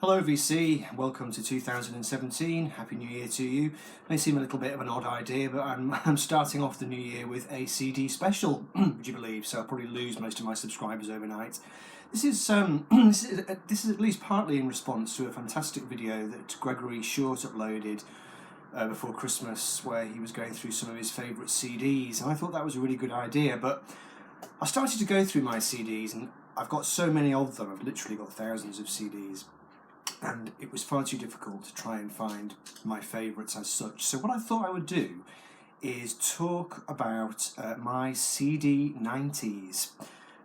Hello VC, welcome to 2017, Happy New Year to you. May seem a little bit of an odd idea, but I'm starting off the new year with a CD special, would you believe, so I'll probably lose most of my subscribers overnight. This is at least partly in response to a fantastic video that Gregory Short uploaded before Christmas, where he was going through some of his favourite CDs, and I thought that was a really good idea, but I started to go through my CDs, and I've got so many of them, I've literally got thousands of CDs. And it was far too difficult to try and find my favourites as such. So what I thought I would do is talk about my CD 90s.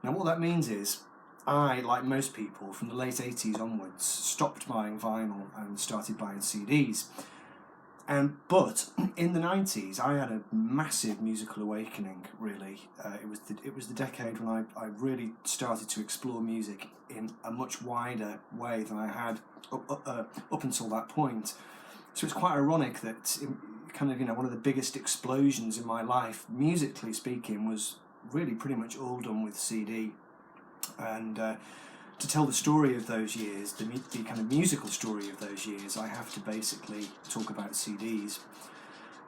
Now what that means is I, like most people, from the late 80s onwards, stopped buying vinyl and started buying CDs. But in the 90s, I had a massive musical awakening, really. It was the decade when I really started to explore music in a much wider way than I had up until that point. So it's quite ironic that one of the biggest explosions in my life, musically speaking, was really pretty much all done with CD. And to tell the story of those years, the kind of musical story of those years, I have to basically talk about CDs.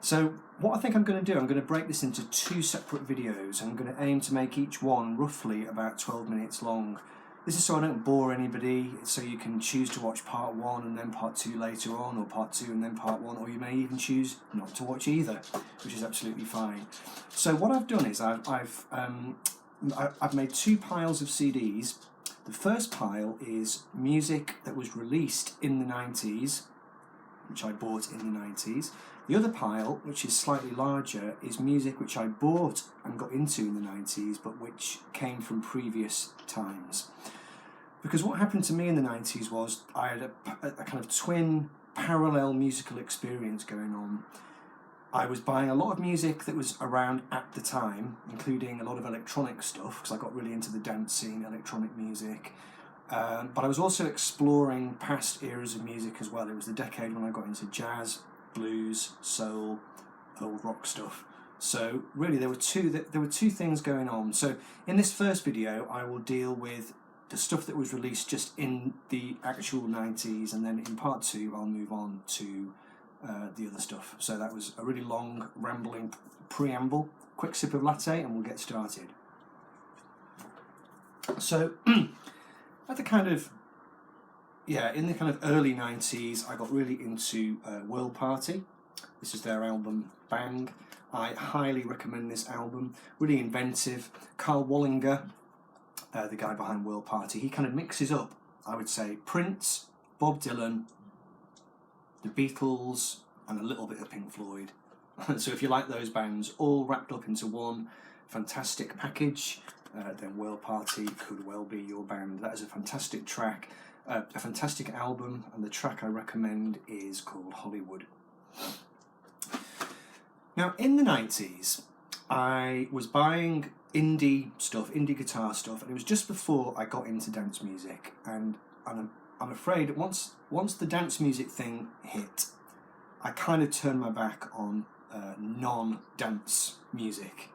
So what I think I'm going to do, I'm going to break this into two separate videos. I'm going to aim to make each one roughly about 12 minutes long. This is so I don't bore anybody, so you can choose to watch part 1 and then part 2 later on, or part 2 and then part 1, or you may even choose not to watch either, which is absolutely fine. So what I've done is I've made two piles of CDs. The first pile is music that was released in the 90s, which I bought in the 90s. The other pile, which is slightly larger, is music which I bought and got into in the 90s, but which came from previous times. Because what happened to me in the 90s was I had a kind of twin parallel musical experience going on. I was buying a lot of music that was around at the time, including a lot of electronic stuff, because I got really into the dance scene, electronic music. But I was also exploring past eras of music as well. It was the decade when I got into jazz, blues, soul, old rock stuff. So really there were two things going on. So in this first video I will deal with the stuff that was released just in the actual 90s, and then in part 2 I'll move on to the other stuff. So that was a really long, rambling preamble. Quick sip of latte and we'll get started. So, in the kind of early 90s, I got really into World Party. This is their album, Bang. I highly recommend this album. Really inventive. Carl Wallinger, the guy behind World Party, he kind of mixes up, I would say, Prince, Bob Dylan, the Beatles, and a little bit of Pink Floyd. So if you like those bands all wrapped up into one fantastic package, then World Party could well be your band. That is a fantastic track, a fantastic album, and the track I recommend is called Hollywood. Now in the 90s, I was buying indie stuff, indie guitar stuff, and it was just before I got into dance music, and I'm afraid once the dance music thing hit, I kind of turned my back on non-dance music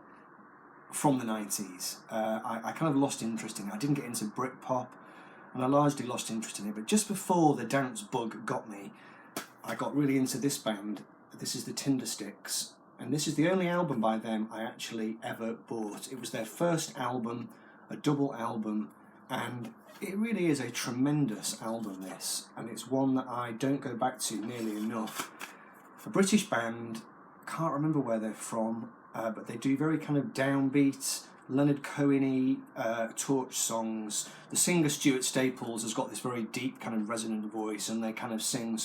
from the 90s. I kind of lost interest in it. I didn't get into Britpop, and I largely lost interest in it. But just before the dance bug got me, I got really into this band. This is the Tindersticks, and this is the only album by them I actually ever bought. It was their first album, a double album, and it really is a tremendous album, this, and it's one that I don't go back to nearly enough. A British band, can't remember where they're from, but they do very kind of downbeat, Leonard Cohen-y torch songs. The singer Stuart Staples has got this very deep kind of resonant voice, and they kind of sing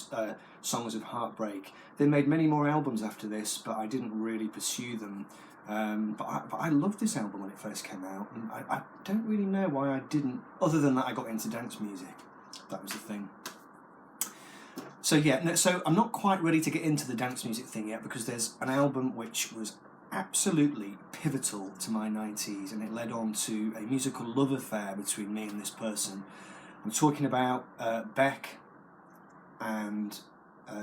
songs of heartbreak. They made many more albums after this, but I didn't really pursue them. But I loved this album when it first came out, and I don't really know why I didn't, other than that I got into dance music. That was the thing. So yeah, so I'm not quite ready to get into the dance music thing yet, because there's an album which was absolutely pivotal to my 90s, and it led on to a musical love affair between me and this person. I'm talking about Beck, and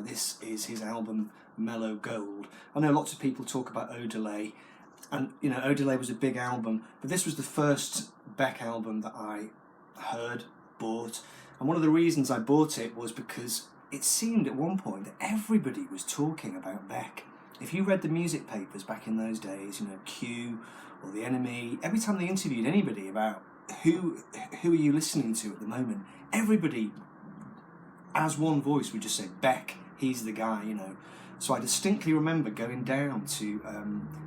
this is his album Mellow Gold. I know lots of people talk about Odelay, and you know, Odelay was a big album, but this was the first Beck album that I heard, bought, And one of the reasons I bought it was because it seemed at one point that everybody was talking about Beck. If you read the music papers back in those days, you know, Q or The Enemy, every time they interviewed anybody about who are you listening to at the moment, everybody, as one voice, would just say, Beck, he's the guy, you know. So I distinctly remember going down to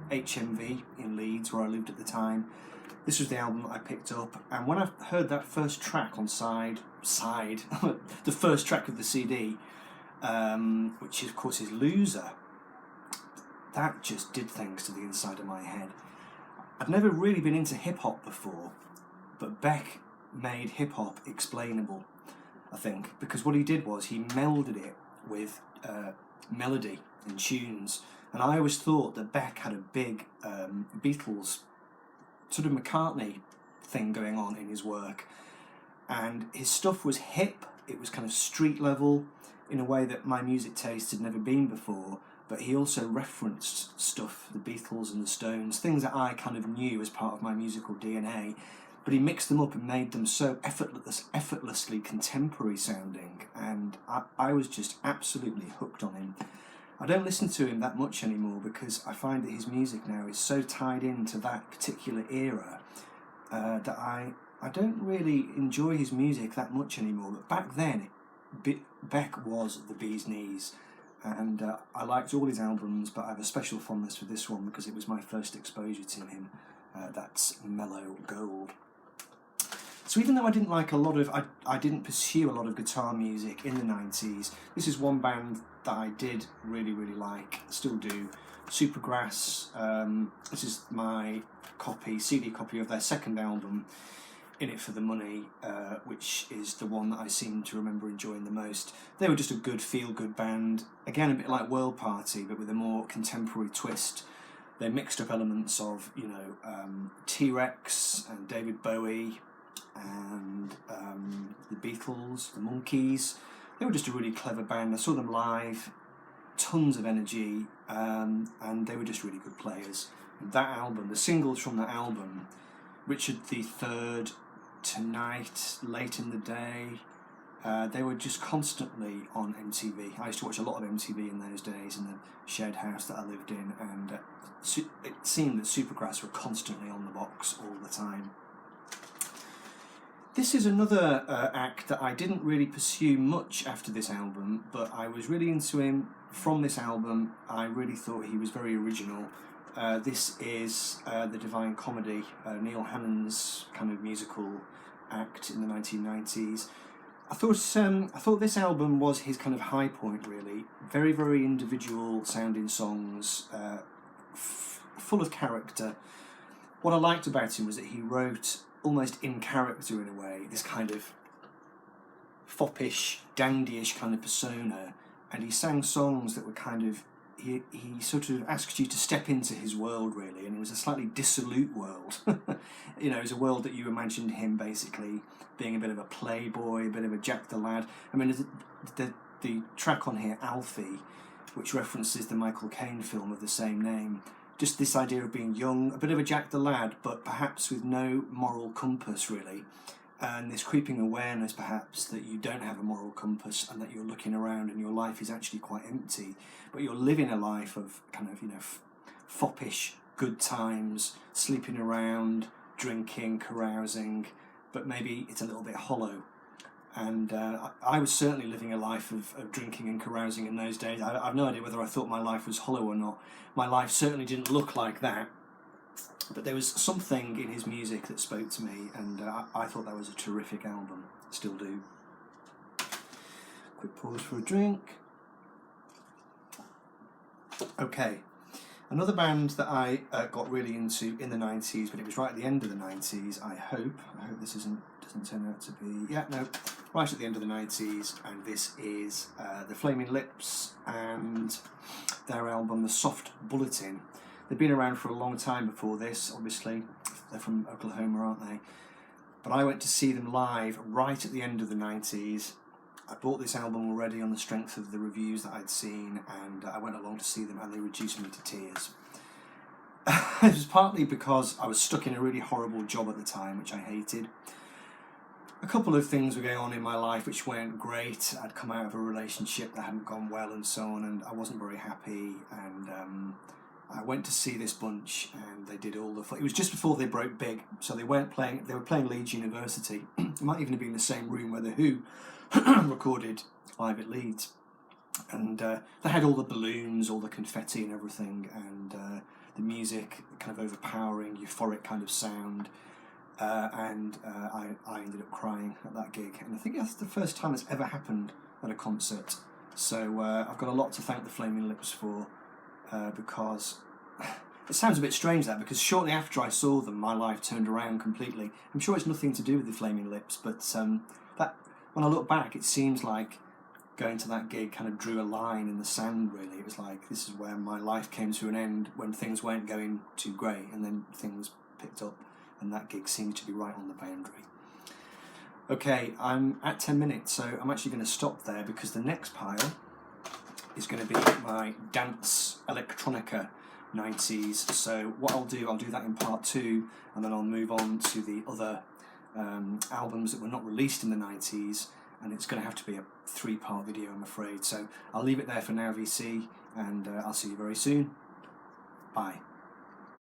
HMV in Leeds, where I lived at the time. This was the album that I picked up, and when I heard that first track on side, the first track of the CD, which of course is Loser, that just did things to the inside of my head. I'd never really been into hip-hop before, but Beck made hip-hop explainable, I think, because what he did was he melded it with melody and tunes, and I always thought that Beck had a big Beatles sort of McCartney thing going on in his work, and his stuff was hip, it was kind of street level in a way that my music taste had never been before, but he also referenced stuff, the Beatles and the Stones, things that I kind of knew as part of my musical DNA, but he mixed them up and made them so effortlessly contemporary sounding, and I was just absolutely hooked on him. I don't listen to him that much anymore because I find that his music now is so tied into that particular era that I don't really enjoy his music that much anymore. But back then, Beck was the bee's knees, and I liked all his albums, but I have a special fondness for this one because it was my first exposure to him. That's Mellow Gold. So even though I didn't like I didn't pursue a lot of guitar music in the 90s, this is one band that I did really, really like, still do. Supergrass, this is my CD copy of their second album, In It For The Money, which is the one that I seem to remember enjoying the most. They were just a good, feel-good band, again a bit like World Party, but with a more contemporary twist. They mixed up elements of, you know, T-Rex and David Bowie, and the Beatles, the Monkees. They were just a really clever band. I saw them live, tons of energy, and they were just really good players. That album, the singles from that album, Richard III, Tonight, Late in the Day, they were just constantly on MTV. I used to watch a lot of MTV in those days in the shared house that I lived in, and it seemed that Supergrass were constantly on the box all the time. This is another act that I didn't really pursue much after this album, but I was really into him from this album. I really thought he was very original. This is The Divine Comedy, Neil Hannon's kind of musical act in the 1990s. I thought this album was his kind of high point, really. Very, very individual sounding songs, full of character. What I liked about him was that he wrote almost in character in a way, this kind of foppish, dandyish kind of persona, and he sang songs that were kind of, he sort of asked you to step into his world, really, and it was a slightly dissolute world. You know, it was a world that you imagined him basically being a bit of a playboy, a bit of a Jack the Lad. I mean, the track on here, Alfie, which references the Michael Caine film of the same name, just this idea of being young, a bit of a Jack the Lad, but perhaps with no moral compass, really. And this creeping awareness, perhaps, that you don't have a moral compass and that you're looking around and your life is actually quite empty, but you're living a life of kind of, you know, foppish, good times, sleeping around, drinking, carousing, but maybe it's a little bit hollow. And I was certainly living a life of drinking and carousing in those days. I've no idea whether I thought my life was hollow or not. My life certainly didn't look like that. But there was something in his music that spoke to me, and I thought that was a terrific album. Still do. Quick pause for a drink. Okay. Another band that I got really into in the 90s, but it was right at the end of the 90s, I hope this doesn't turn out to be... Yeah, no. Right at the end of the 90s, and this is The Flaming Lips and their album The Soft Bulletin. They've been around for a long time before this, obviously. They're from Oklahoma, aren't they? But I went to see them live right at the end of the 90s. I bought this album already on the strength of the reviews that I'd seen, and I went along to see them, and they reduced me to tears. It was partly because I was stuck in a really horrible job at the time, which I hated. a couple of things were going on in my life which weren't great. I'd come out of a relationship that hadn't gone well and so on, and I wasn't very happy, and I went to see this bunch, and they did all the... It was just before they broke big, so they were playing Leeds University. It might even have been the same room where The Who recorded live at Leeds. And they had all the balloons, all the confetti and everything, and the music, kind of overpowering, euphoric kind of sound. And I ended up crying at that gig. And I think that's the first time it's ever happened at a concert. So I've got a lot to thank the Flaming Lips for, because it sounds a bit strange that, because shortly after I saw them, my life turned around completely. I'm sure it's nothing to do with the Flaming Lips, but that when I look back, it seems like going to that gig kind of drew a line in the sand, really. It was like, this is where my life came to an end when things weren't going too great, and then things picked up, and that gig seemed to be right on the boundary. Okay, I'm at 10 minutes, so I'm actually going to stop there, because the next pile is going to be my dance electronica 90s. So what I'll do that in part 2, and then I'll move on to the other albums that were not released in the 90s, and it's going to have to be a 3-part video, I'm afraid. So I'll leave it there for now, VC, and I'll see you very soon. Bye.